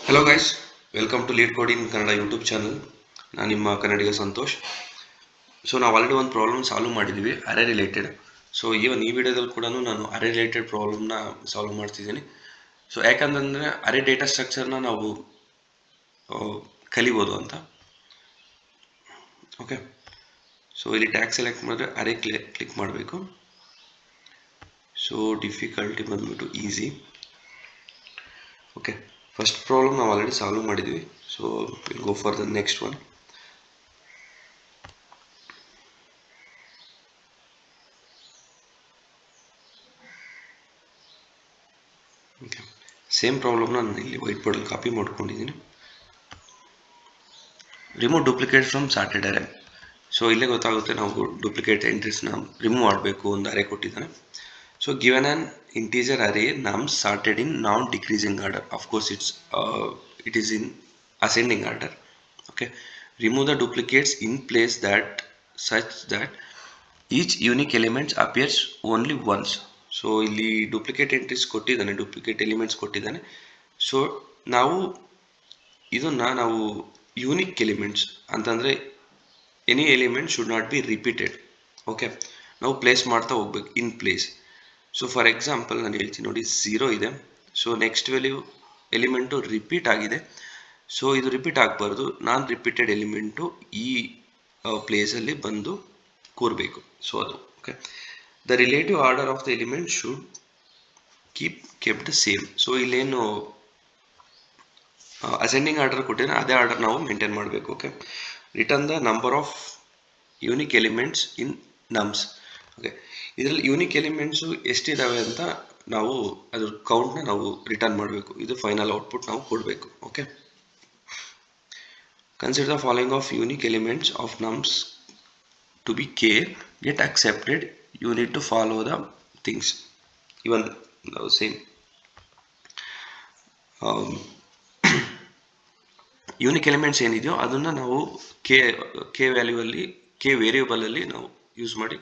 Hello guys, welcome to Lead Code in Kannada YouTube channel. ನಾನು ನಿಮ್ಮ ಕನ್ನಡಿಗ Santosh. So ನಾವು ಆಲ್ರೆಡಿ ಒಂದು ಪ್ರಾಬ್ಲಮ್ ಸಾಲ್ವ್ ಮಾಡಿದ್ದೀವಿ ಅರೆ ರಿಲೇಟೆಡ್. ಸೊ ಈ ವಿಡಿಯೋದಲ್ಲಿ ಕೂಡ ನಾನು ಅರೆ ರಿಲೇಟೆಡ್ ಪ್ರಾಬ್ಲಮ್ನ ಸಾಲ್ವ್ ಮಾಡ್ತಿದ್ದೀನಿ. ಸೊ ಯಾಕಂತಂದರೆ ಅರೆ ಡೇಟಾ ಸ್ಟ್ರಕ್ಚರ್ನ ನಾವು ಕಲಿಬೋದು ಅಂತ. ಓಕೆ, ಸೊ ಇಲ್ಲಿ ಟ್ಯಾಗ್ ಸೆಲೆಕ್ಟ್ ಮಾಡಿದ್ರೆ ಅರೆ ಕ್ಲಿಕ್ ಮಾಡಬೇಕು. ಸೊ ಡಿಫಿಕಲ್ಟಿ ಬಂದ್ಬಿಟ್ಟು ಈಸಿ. ಓಕೆ, ಫಸ್ಟ್ ಪ್ರಾಬ್ಲಮ್ ನಾವು ಆಲ್ರೆಡಿ ಸಾಲ್ವ್ ಮಾಡಿದ್ವಿ. So will go for the next one. Okay, same ಪ್ರಾಬ್ಲಮ್ನ ನಾನು ಇಲ್ಲಿ ವೈಟ್ ಬೋರ್ಡಲ್ಲಿ ಕಾಪಿ ಮಾಡ್ಕೊಂಡಿದ್ದೀನಿ. ರಿಮೂವ್ ಡೂಪ್ಲಿಕೇಟ್ ಫ್ರಮ್ ಸಾರ್ಟೆಡ್ ಅರೆ. ಸೊ ಇಲ್ಲೇ ಗೊತ್ತಾಗುತ್ತೆ ನಾವು ಡೂಪ್ಲಿಕೇಟ್ ಎಂಟ್ರೀಸ್ನ ರಿಮೂವ್ ಮಾಡಬೇಕು ಒಂದು ಅರೆ ಕೊಟ್ಟಿದ್ದಾನೆ. ಸೊ ಗಿವನ್ ಆನ್ ಇಂಟೀಜರ್ ಅರೆ norms sorted in non decreasing order. Of course it is in ascending order. Okay, remove the duplicates in place that such that each unique element appears only once. So ಇಲ್ಲಿ duplicate entries ಕೊಟ್ಟಿದ್ದಾನೆ, duplicate elements ಕೊಟ್ಟಿದ್ದಾನೆ. So ನಾವು ನಾವು unique elements ಅಂತಂದರೆ any element should not be repeated. Okay, ನಾವು place ಮಾಡ್ತಾ ಹೋಗ್ಬೇಕು in place. So for example ನಾನು ಹೇಳ್ತೀನಿ ನೋಡಿ, 0 ಇದೆ. So next value element repeat ಆಗಿದೆ. ಸೊ ಇದು ರಿಪೀಟ್ ಆಗಬಾರ್ದು, ನಾನ್ ರಿಪೀಟೆಡ್ ಎಲಿಮೆಂಟು ಈ ಪ್ಲೇಸಲ್ಲಿ ಬಂದು ಕೂರಬೇಕು. ಸೊ ಅದು okay, the relative order of the element should kept same. So ಇಲ್ಲೇನು ಅಸೆಂಡಿಂಗ್ ಆರ್ಡರ್ ಕೊಟ್ಟಿದ್ರೆ ಅದೇ ಆರ್ಡರ್ ನಾವು ಮೇಂಟೈನ್ ಮಾಡಬೇಕು. Okay, return the number of unique elements in norms. Okay, ಇದರಲ್ಲಿ ಯೂನಿಕ್ ಎಲಿಮೆಂಟ್ಸು ಎಷ್ಟಿದ್ದಾವೆ ಅಂತ ನಾವು ಅದ್ರ ಕೌಂಟ್ನ ನಾವು ರಿಟರ್ನ್ ಮಾಡಬೇಕು. ಇದು ಫೈನಲ್ ಔಟ್ಪುಟ್ ನಾವು ಕೊಡಬೇಕು. Okay, consider the following of unique elements of nums to be K get accepted. You need to follow the things. Even same unique elements ಏನಿದೆಯೋ ಅದನ್ನು ನಾವು ಕೆ ವ್ಯಾಲ್ಯೂವಲ್ಲಿ, ಕೆ ವೇರಿಯೇಬಲಲ್ಲಿ ನಾವು ಯೂಸ್ ಮಾಡಿ,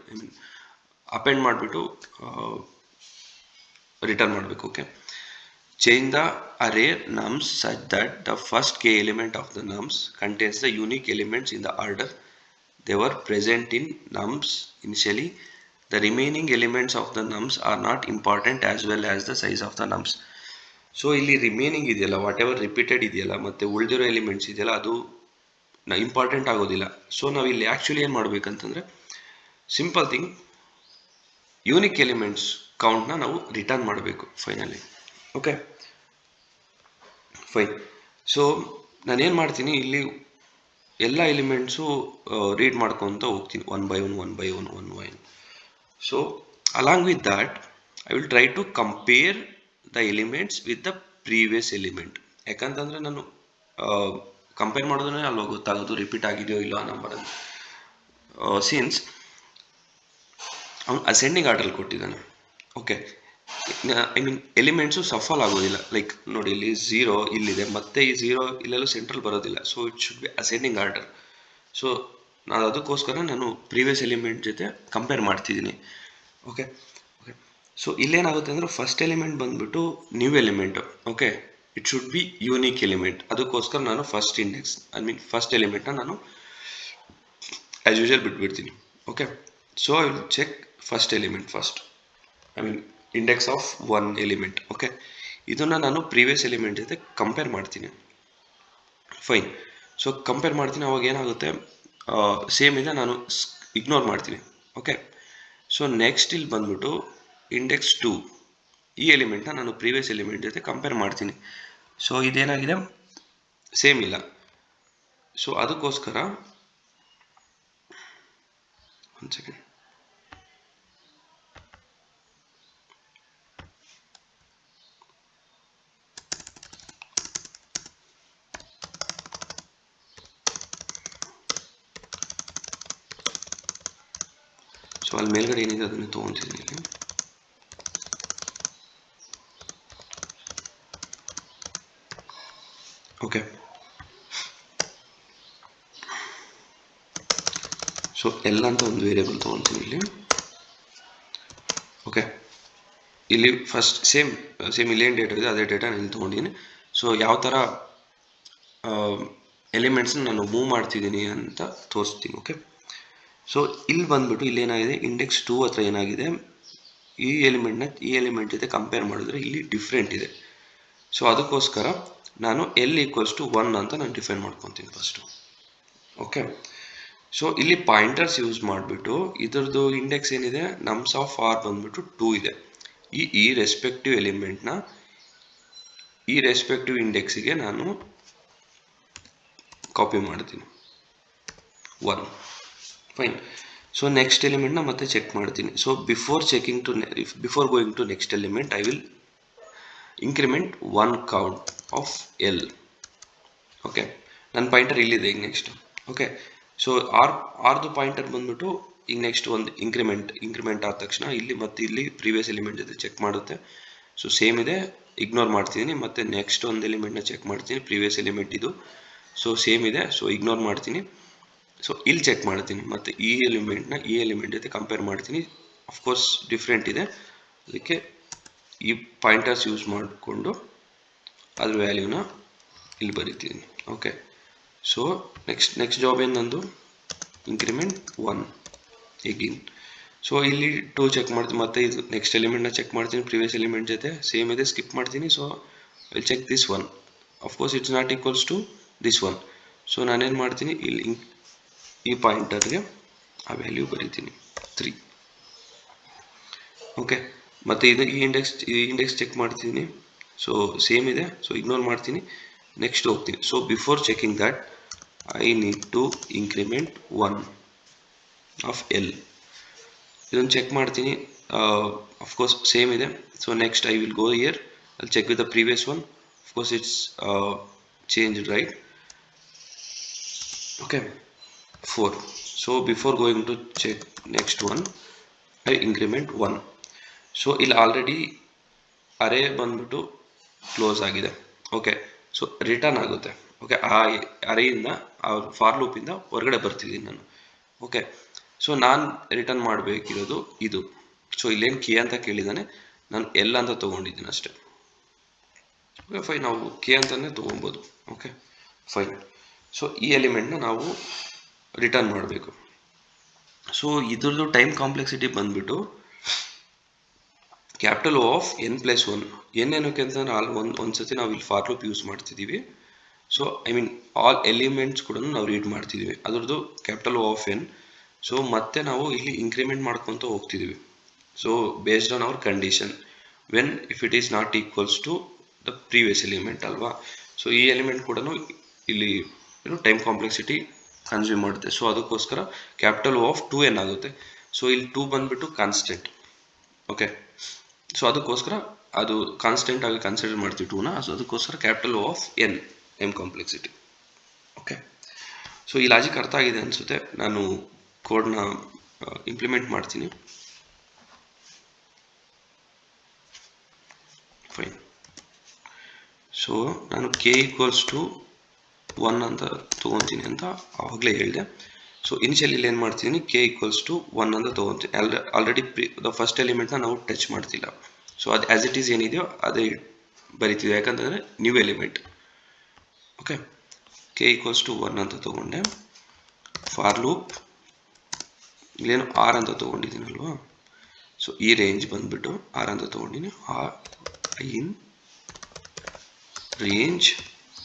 ಅಪೆಂಡ್ ಮಾಡಿಬಿಟ್ಟು ರಿಟರ್ನ್ ಮಾಡಬೇಕು. Okay, change the array norms such that the first K element of the norms contains the unique elements in the order they were present in nums initially. The remaining elements of the nums are not important as well as the size of the nums. So ಇಲ್ಲಿ remaining ಇದೆಯಲ್ಲ, what ever repeated ಇದೆಯಲ್ಲ ಮತ್ತು ಉಳಿದಿರೋ elements ಇದೆಯಲ್ಲ, ಅದು important ಆಗೋದಿಲ್ಲ. So ನಾವು ಇಲ್ಲಿ ಆ್ಯಕ್ಚುಲಿ ಏನು ಮಾಡಬೇಕಂತಂದರೆ, ಸಿಂಪಲ್ ಥಿಂಗ್, ಯೂನಿಕ್ ಎಲಿಮೆಂಟ್ಸ್ ಕೌಂಟ್ನ ನಾವು ರಿಟರ್ನ್ ಮಾಡಬೇಕು ಫೈನಲಿ. Okay fine. ಸೊ ನಾನೇನು ಮಾಡ್ತೀನಿ, ಇಲ್ಲಿ ಎಲ್ಲ ಎಲಿಮೆಂಟ್ಸು ರೀಡ್ ಮಾಡ್ಕೊತ ಹೋಗ್ತೀನಿ one by one. So along with that I will try to compare the elements with the previous element. ಯಾಕಂತಂದರೆ ನಾನು ಕಂಪೇರ್ ಮಾಡೋದ್ರೆ ಅಲ್ವಾ ಗೊತ್ತಾಗೋದು ರಿಪೀಟ್ ಆಗಿದೆಯೋ ಇಲ್ಲ ನಂಬರಲ್ಲಿ. ಸಿನ್ಸ್ ಅವನು ಅಸೆಂಡಿಂಗ್ ಆರ್ಡರ್ ಕೊಟ್ಟಿದ್ದಾನೆ. Okay, I mean elements shuffle ಆಗೋದಿಲ್ಲ. ಲೈಕ್ ನೋಡಿ, ಇಲ್ಲಿ 0 ಇಲ್ಲಿದೆ, ಮತ್ತೆ ಈ 0 ಇಲ್ಲೆಲ್ಲೂ ಸೆಂಟ್ರಲ್ ಬರೋದಿಲ್ಲ. So it should be ascending order. So ನಾನು ಅದಕ್ಕೋಸ್ಕರ ನಾನು ಪ್ರೀವಿಯಸ್ ಎಲಿಮೆಂಟ್ ಜೊತೆ ಕಂಪೇರ್ ಮಾಡ್ತಿದ್ದೀನಿ. ಓಕೆ ಓಕೆ, ಸೊ ಇಲ್ಲೇನಾಗುತ್ತೆ ಅಂದರೆ ಫಸ್ಟ್ ಎಲಿಮೆಂಟ್ ಬಂದ್ಬಿಟ್ಟು new element. Okay, it should be unique element. ಅದಕ್ಕೋಸ್ಕರ ನಾನು first index, I mean first ಎಲಿಮೆಂಟ್ನ ನಾನು ಆ್ಯಸ್ ಯೂಶುವಲ್ ಬಿಟ್ಬಿಡ್ತೀನಿ. Okay, so I will check first element first, I mean index of one element. Okay, ಇದನ್ನು ನಾನು previous element ಜೊತೆ compare ಮಾಡ್ತೀನಿ. Fine. So compare ಮಾಡ್ತೀನಿ, ಅವಾಗ ಏನಾಗುತ್ತೆ, ಸೇಮ್ ಇದೆ, ನಾನು ಇಗ್ನೋರ್ ಮಾಡ್ತೀನಿ. ಓಕೆ, ಸೊ ನೆಕ್ಸ್ಟ್ ಇಲ್ಲಿ ಬಂದ್ಬಿಟ್ಟು ಇಂಡೆಕ್ಸ್ 2 ಈ ಎಲಿಮೆಂಟ್ನ ನಾನು ಪ್ರೀವಿಯಸ್ ಎಲಿಮೆಂಟ್ ಜೊತೆ ಕಂಪೇರ್ ಮಾಡ್ತೀನಿ. ಸೊ ಇದೇನಾಗಿದೆ, ಸೇಮ್ ಇಲ್ಲ. ಸೊ ಅದಕ್ಕೋಸ್ಕರ ಒಂದು ಸೆಕೆಂಡ್, ಸೊ ಅಲ್ಲಿ ಮೇಲ್ಗಡೆ ಏನಿದೆ ಅದನ್ನು ತೊಗೊತಿದ್ದೀನಿ ಇಲ್ಲಿ. ಓಕೆ, ಸೊ ಎಲ್ಲ ಅಂತ ಒಂದು ವೇರಿಯೇಬಲ್ ತೊಗೊತೀನಿ ಇಲ್ಲಿ. ಓಕೆ, ಇಲ್ಲಿ ಫಸ್ಟ್ ಸೇಮ್ ಇಲ್ಲಿ ಏನು ಡೇಟಾ ಇದೆ ಅದೇ ಡೇಟಾ ನಾನು ಇಲ್ಲಿ ತೊಗೊಂಡಿದ್ದೀನಿ. ಸೊ ಯಾವ ಥರ ಎಲಿಮೆಂಟ್ಸ್ನ ನಾನು ಮೂವ್ ಮಾಡ್ತಿದ್ದೀನಿ ಅಂತ ತೋರಿಸ್ತೀನಿ. ಓಕೆ, ಸೊ ಇಲ್ಲಿ ಬಂದ್ಬಿಟ್ಟು ಇಲ್ಲಿ ಏನಾಗಿದೆ, ಇಂಡೆಕ್ಸ್ 2 ಹತ್ರ ಏನಾಗಿದೆ, ಈ ಎಲಿಮೆಂಟ್ ಜೊತೆ ಕಂಪೇರ್ ಮಾಡಿದ್ರೆ ಇಲ್ಲಿ ಡಿಫ್ರೆಂಟ್ ಇದೆ. ಸೊ ಅದಕ್ಕೋಸ್ಕರ ನಾನು ಎಲ್ ಈಕ್ವಲ್ಸ್ ಟು 1 ಅಂತ ನಾನು ಡಿಫೈನ್ ಮಾಡ್ಕೊತೀನಿ ಫಸ್ಟು. ಓಕೆ, ಸೊ ಇಲ್ಲಿ ಪಾಯಿಂಟರ್ಸ್ ಯೂಸ್ ಮಾಡಿಬಿಟ್ಟು ಇದ್ರದ್ದು ಇಂಡೆಕ್ಸ್ ಏನಿದೆ, ನಮ್ಸ್ ಆಫ್ ಆರ್ ಬಂದ್ಬಿಟ್ಟು 2 ಇದೆ. ಈ ರೆಸ್ಪೆಕ್ಟಿವ್ ಎಲಿಮೆಂಟ್ನ ಈ ರೆಸ್ಪೆಕ್ಟಿವ್ ಇಂಡೆಕ್ಸಿಗೆ ನಾನು ಕಾಪಿ ಮಾಡ್ತೀನಿ 1. ಫೈನ್. ಸೊ ನೆಕ್ಸ್ಟ್ ಎಲಿಮೆಂಟ್ನ ಮತ್ತೆ ಚೆಕ್ ಮಾಡ್ತೀನಿ. So before going to next element I will increment 1 count of L. Okay, ನನ್ನ ಪಾಯಿಂಟರ್ ಇಲ್ಲಿದೆ ಈಗ ನೆಕ್ಸ್ಟ್. ಓಕೆ, ಸೊ ಆರ್ದು ಪಾಯಿಂಟರ್ ಬಂದ್ಬಿಟ್ಟು ಈಗ ನೆಕ್ಸ್ಟ್ ಒಂದು ಇಂಕ್ರಿಮೆಂಟ್ ಆದ ತಕ್ಷಣ ಇಲ್ಲಿ ಮತ್ತೆ ಇಲ್ಲಿ ಪ್ರೀವಿಯಸ್ ಎಲಿಮೆಂಟ್ ಜೊತೆ ಚೆಕ್ ಮಾಡುತ್ತೆ. ಸೊ ಸೇಮ್ ಇದೆ, ಇಗ್ನೋರ್ ಮಾಡ್ತೀನಿ. ಮತ್ತೆ ನೆಕ್ಸ್ಟ್ ಒಂದು ಎಲಿಮೆಂಟ್ನ ಚೆಕ್ ಮಾಡ್ತೀನಿ, ಪ್ರೀವಿಯಸ್ ಎಲಿಮೆಂಟ್ ಇದು. ಸೊ ಸೇಮ್ ಇದೆ, ಸೊ ಇಗ್ನೋರ್ ಮಾಡ್ತೀನಿ. ಸೊ ಇಲ್ಲಿ ಚೆಕ್ ಮಾಡ್ತೀನಿ, ಮತ್ತು ಈ ಎಲಿಮೆಂಟ್ ಜೊತೆ ಕಂಪೇರ್ ಮಾಡ್ತೀನಿ. ಅಫ್ಕೋರ್ಸ್ ಡಿಫ್ರೆಂಟ್ ಇದೆ, ಅದಕ್ಕೆ ಈ ಪಾಯಿಂಟರ್ಸ್ ಯೂಸ್ ಮಾಡಿಕೊಂಡು ಅದ್ರ ವ್ಯಾಲ್ಯೂನ ಇಲ್ಲಿ ಬರಿತೀನಿ. ಓಕೆ, ಸೊ ನೆಕ್ಸ್ಟ್ ಜಾಬ್ ಏನು ನಂದು, ಇಂಕ್ರಿಮೆಂಟ್ 1 ಎಗೇನ್. ಸೊ ಇಲ್ಲಿ 2 ಚೆಕ್ ಮಾಡ್ತೀನಿ, ಮತ್ತೆ ಇದು ನೆಕ್ಸ್ಟ್ ಎಲಿಮೆಂಟ್ನ ಚೆಕ್ ಮಾಡ್ತೀನಿ, ಪ್ರೀವಿಯಸ್ ಎಲಿಮೆಂಟ್ ಜೊತೆ ಸೇಮ್ ಇದೆ, ಸ್ಕಿಪ್ ಮಾಡ್ತೀನಿ. So I check this 1. Of course it's not equals to this 1. So ನಾನೇನು ಮಾಡ್ತೀನಿ, ಇಲ್ಲಿ ಈ ಪಾಯಿಂಟರ್ಗೆ ಆ ವ್ಯಾಲ್ಯೂ ಬರಿತೀನಿ 3. ಓಕೆ, ಮತ್ತು ಈ ಇಂಡೆಕ್ಸ್ ಚೆಕ್ ಮಾಡ್ತೀನಿ. ಸೊ ಸೇಮ್ ಇದೆ, ಸೊ ಇಗ್ನೋರ್ ಮಾಡ್ತೀನಿ, ನೆಕ್ಸ್ಟ್ ಹೋಗ್ತೀನಿ. So before checking that I need to increment 1 of L. ಇದನ್ನು ಚೆಕ್ ಮಾಡ್ತೀನಿ, ಅಫ್ಕೋರ್ಸ್ ಸೇಮ್ ಇದೆ. So next I will go here, I check with the previous one. Of course it's changed, right? Okay, 4. So before going to check next one I increment 1. So ಇಲ್ಲಿ already array ಬಂದ್ಬಿಟ್ಟು close ಆಗಿದೆ. Okay, so return ಆಗುತ್ತೆ. Okay, ಆ ಅರೆಯಿಂದ ಆ for ಲೂಪಿಂದ ಹೊರಗಡೆ ಬರ್ತಿದ್ದೀನಿ ನಾನು. Okay, so ನಾನು return ಮಾಡಬೇಕಿರೋದು ಇದು. ಸೊ ಇಲ್ಲೇನು ಕೆ ಅಂತ ಕೇಳಿದ್ದಾನೆ, ನಾನು ಎಲ್ ಅಂತ ತೊಗೊಂಡಿದ್ದೀನಿ ಅಷ್ಟೇ. ಓಕೆ, ಫೈನ್, ನಾವು ಕೆ ಅಂತಲೇ ತೊಗೊಬೋದು. Okay, fine. ಸೊ ಈ ಎಲಿಮೆಂಟ್ನ ನಾವು ರಿಟರ್ನ್ ಮಾಡಬೇಕು. ಸೊ ಇದ್ರದ್ದು ಟೈಮ್ ಕಾಂಪ್ಲೆಕ್ಸಿಟಿ ಬಂದ್ಬಿಟ್ಟು ಕ್ಯಾಪಿಟಲ್ ಆಫ್ n+1. ಏನಕ್ಕೆ ಅಂತಂದ್ರೆ ಒಂದ್ಸತಿ ನಾವು ಇಲ್ಲಿ ಫಾರ್ ಲೂಪ್ ಯೂಸ್ ಮಾಡ್ತಿದ್ದೀವಿ. So I mean all elements ಕೂಡ ನಾವು ರೀಡ್ ಮಾಡ್ತಿದ್ದೀವಿ, ಅದರದ್ದು ಕ್ಯಾಪಿಟಲ್ ಆಫ್ n. ಸೊ ಮತ್ತೆ ನಾವು ಇಲ್ಲಿ ಇಂಕ್ರಿಮೆಂಟ್ ಮಾಡ್ಕೊತ ಹೋಗ್ತಿದ್ದೀವಿ. So based on our condition, when if it is not equals to the previous element ಅಲ್ವಾ. ಸೊ ಈ ಎಲಿಮೆಂಟ್ ಕೂಡ ಇಲ್ಲಿ ಟೈಮ್ ಕಾಂಪ್ಲೆಕ್ಸಿಟಿ ಕನ್ಸ್ಯೂಮ್ ಮಾಡುತ್ತೆ. ಸೊ ಅದಕ್ಕೋಸ್ಕರ ಕ್ಯಾಪಿಟಲ್ ಆಫ್ 2n ಆಗುತ್ತೆ. ಸೊ ಇಲ್ಲಿ 2 ಬಂದ್ಬಿಟ್ಟು ಕಾನ್ಸ್ಟೆಂಟ್. ಓಕೆ, ಸೊ ಅದಕ್ಕೋಸ್ಕರ ಅದು ಕಾನ್ಸ್ಟೆಂಟ್ ಆಗಿ ಕನ್ಸಿಡರ್ ಮಾಡ್ತೀವಿ 2ನ. ಸೊ ಅದಕ್ಕೋಸ್ಕರ capital of n time complexity. Okay, so ಈ ಲಾಜಿಕ್ ಅರ್ಥ ಆಗಿದೆ ಅನಿಸುತ್ತೆ. ನಾನು ಕೋಡ್ನ ಇಂಪ್ಲಿಮೆಂಟ್ ಮಾಡ್ತೀನಿ. ಫೈನ್. ಸೊ ನಾನು ಕೆ ಈಕ್ವಲ್ಸ್ ಟು 1 ಅಂತ ತೊಗೊತೀನಿ ಅಂತ ಆವಾಗಲೇ ಹೇಳಿದೆ. ಸೊ ಇನಿಷಿಯಲಿ ಇಲ್ಲಿ ಏನು ಮಾಡ್ತೀನಿ, ಕೆ ಈಕ್ವಲ್ಸ್ ಟು 1 ಅಂತ ತೊಗೊತೀನಿ. ಆಲ್ರೆಡಿ ದ ಫಸ್ಟ್ ಎಲಿಮೆಂಟ್ನ ನಾವು ಟಚ್ ಮಾಡ್ತಿಲ್ಲ. ಸೊ ಅದು ಆ್ಯಸ್ ಇಟ್ ಈಸ್ ಏನಿದೆಯೋ ಅದೇ ಬರಿತೀವಿ, ಯಾಕಂತಂದರೆ new element. Okay, K equals to 1 ಅಂತ ತೊಗೊಂಡೆ. ಫಾರ್ ಲೂಪ್ ಇಲ್ಲೇನು ಆರ್ ಅಂತ ತೊಗೊಂಡಿದ್ದೀನಲ್ವಾ. ಸೊ ಈ ರೇಂಜ್ ಬಂದ್ಬಿಟ್ಟು ಆರ್ ಅಂತ ತೊಗೊಂಡಿನಿ, R in range.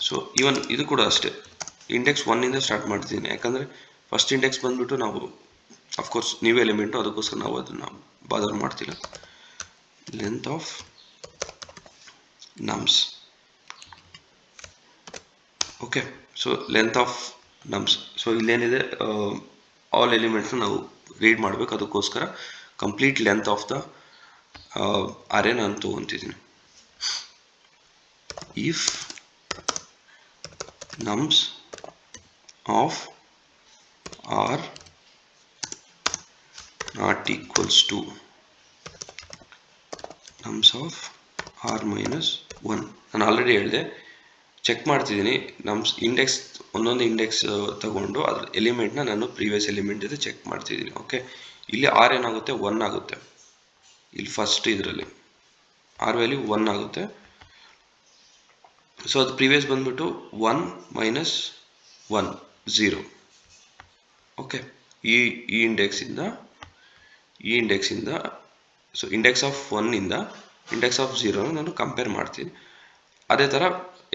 So even ಇದು ಕೂಡ ಅಷ್ಟೇ, ಇಂಡೆಕ್ಸ್ 1ಇಂದ ಸ್ಟಾರ್ಟ್ ಮಾಡ್ತೀನಿ, ಯಾಕಂದರೆ ಫಸ್ಟ್ ಇಂಡೆಕ್ಸ್ ಬಂದ್ಬಿಟ್ಟು ನಾವು ಅಫ್ಕೋರ್ಸ್ ನ್ಯೂ ಎಲಿಮೆಂಟು, ಅದಕ್ಕೋಸ್ಕರ ನಾವು ಅದನ್ನು ಬಾದರ್ ಮಾಡ್ತಿಲ್ಲ. Length of nums. Okay, so length of nums. So ಇಲ್ಲೇನಿದೆ, ಆಲ್ ಎಲಿಮೆಂಟ್ಸ್ನ ನಾವು ರೀಡ್ ಮಾಡಬೇಕು, ಅದಕ್ಕೋಸ್ಕರ complete length of the array ನಾನು ತೊಗೊತಿದ್ದೀನಿ. If nums of r not equals to nums of r minus 1. ನಾನು ಆಲ್ರೆಡಿ ಹೇಳಿದೆ, ಚೆಕ್ ಮಾಡ್ತಿದ್ದೀನಿ ನಮ್ಸ್ ಇಂಡೆಕ್ಸ್, ಒಂದೊಂದು ಇಂಡೆಕ್ಸ್ ತಗೊಂಡು ಅದ್ರ ಎಲಿಮೆಂಟ್ನ ನಾನು ಪ್ರೀವಿಯಸ್ ಎಲಿಮೆಂಟ್ ಜೊತೆ ಚೆಕ್ ಮಾಡ್ತಿದ್ದೀನಿ. ಓಕೆ, ಇಲ್ಲಿ ಆರ್ ಏನಾಗುತ್ತೆ, 1 ಆಗುತ್ತೆ. ಇಲ್ಲಿ ಫಸ್ಟ್ ಇದರಲ್ಲಿ ಆರ್ ವ್ಯಾಲ್ಯೂ 1 ಆಗುತ್ತೆ. ಸೊ ಅದು ಪ್ರೀವಿಯಸ್ ಬಂದ್ಬಿಟ್ಟು 1 ಮೈನಸ್ 1 0. ಓಕೆ, ಈ ಇಂಡೆಕ್ಸಿಂದ ಸೊ ಇಂಡೆಕ್ಸ್ ಆಫ್ 1 ಇಂದ ಇಂಡೆಕ್ಸ್ ಆಫ್ 0 ನಾನು ಕಂಪೇರ್ ಮಾಡ್ತೀನಿ. ಅದೇ ಥರ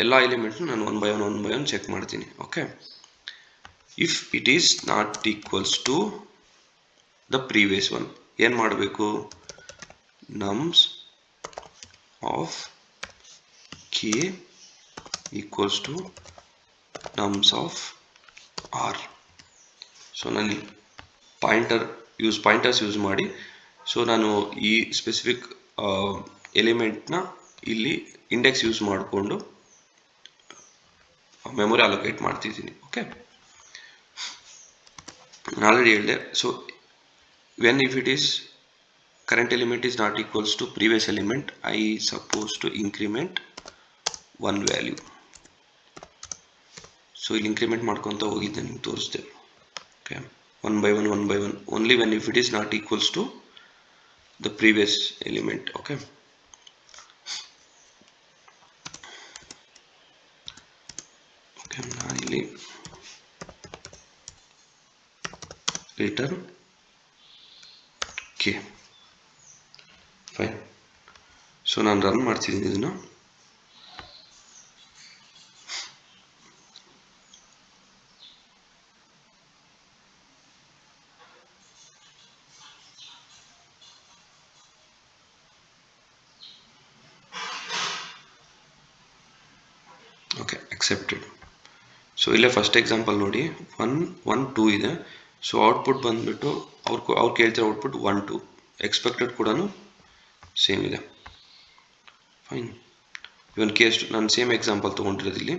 ಎಲ್ಲ ಎಲಿಮೆಂಟ್ನು ನಾನು ಒನ್ ಬೈ ಒನ್ ಚೆಕ್ ಮಾಡ್ತೀನಿ. Okay, if it is not equals to the previous one ಏನು ಮಾಡಬೇಕು? Nums of K equals to nums of R. So ನಾನು ಪಾಯಿಂಟರ್ಸ್ ಯೂಸ್ ಮಾಡಿ ಸೊ ನಾನು ಈ ಸ್ಪೆಸಿಫಿಕ್ ಎಲಿಮೆಂಟ್ನ ಇಲ್ಲಿ ಇಂಡೆಕ್ಸ್ ಯೂಸ್ ಮಾಡಿಕೊಂಡು ಮೆಮೊರಿ ಅಲೋಕೇಟ್ ಮಾಡ್ತಿದ್ದೀನಿ. ಓಕೆ, ನಾನು ಆಲ್ರೆಡಿ ಹೇಳಿದೆ. So when if it is current element is not equals to previous element, I suppose to increment one value. So ಇಲ್ಲಿ ಇನ್ಕ್ರಿಮೆಂಟ್ ಮಾಡ್ಕೊತ ಹೋಗಿದ್ದೆ, ನಿಮ್ಗೆ ತೋರಿಸ್ದೆ. Okay, one by one only when if it is not equals to the previous element. Okay, ನಾನಿಲ್ಲಿ return k. Fine. So ನಾನು run ಮಾಡ್ತಿದ್ದೀನಿ ಇದನ್ನು. Okay, accepted. So ಇಲ್ಲೇ ಫಸ್ಟ್ ಎಕ್ಸಾಂಪಲ್ ನೋಡಿ, 1 1 2 ಇದೆ. ಸೊ ಔಟ್ಪುಟ್ ಬಂದ್ಬಿಟ್ಟು ಅವ್ರು ಕೇಳ್ತಿರೋ ಔಟ್ಪುಟ್ 1 2, ಎಕ್ಸ್ಪೆಕ್ಟೆಡ್ ಕೂಡ ಸೇಮ್ ಇದೆ. ಫೈನ್. ಇವನ್ ಕೇಸ್ ನಾನು ಸೇಮ್ ಎಕ್ಸಾಂಪಲ್ ತೊಗೊಂಡಿರೋದು ಇಲ್ಲಿ.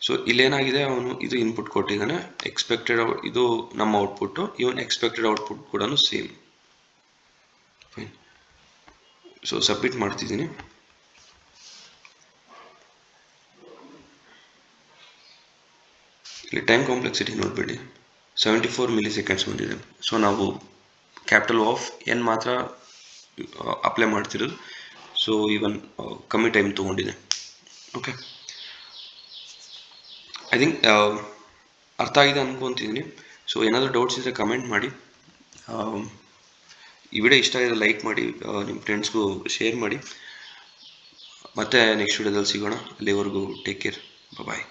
ಸೊ ಇಲ್ಲೇನಾಗಿದೆ, ಅವನು ಇದು ಇನ್ಪುಟ್ ಕೊಟ್ಟಿದ್ದಾನೆ, ಎಕ್ಸ್ಪೆಕ್ಟೆಡ್ ಇದು ನಮ್ಮ ಔಟ್ಪುಟ್ಟು, ಇವನ್ ಎಕ್ಸ್ಪೆಕ್ಟೆಡ್ ಔಟ್ಪುಟ್ ಕೂಡ ಸೇಮ್. ಫೈನ್. ಸೊ ಸಬ್ಮಿಟ್ ಮಾಡ್ತಿದ್ದೀನಿ. ಇಲ್ಲಿ ಟೈಮ್ ಕಾಂಪ್ಲೆಕ್ಸಿಟಿ ನೋಡಬೇಡಿ, 74 ಮಿಲಿಸೆಕೆಂಡ್ಸ್ ಬಂದಿದೆ. ಸೊ ನಾವು ಕ್ಯಾಪಿಟಲ್ ಆಫ್ ಎನ್ ಮಾತ್ರ ಅಪ್ಲೈ ಮಾಡ್ತಿರೋದು. ಸೊ ಇವನ್ ಕಮ್ಮಿ ಟೈಮ್ ತೊಗೊಂಡಿದೆ. ಓಕೆ, ಐ ಥಿಂಕ್ ಅರ್ಥ ಆಗಿದೆ ಅನ್ಕೊತಿದ್ದೀನಿ. ಸೊ ಏನಾದರೂ ಡೌಟ್ಸ್ ಇದ್ದರೆ ಕಮೆಂಟ್ ಮಾಡಿ. ಈ ವಿಡಿಯೋ ಇಷ್ಟ ಆಗಿದ್ರೆ ಲೈಕ್ ಮಾಡಿ, ನಿಮ್ಮ ಫ್ರೆಂಡ್ಸ್ಗೂ ಶೇರ್ ಮಾಡಿ. ಮತ್ತೆ ನೆಕ್ಸ್ಟ್ ವಿಡಿಯೋದಲ್ಲಿ ಸಿಗೋಣ. ಅಲ್ಲಿವರೆಗೂ ಟೇಕ್ ಕೇರ್. ಬಾಯ್.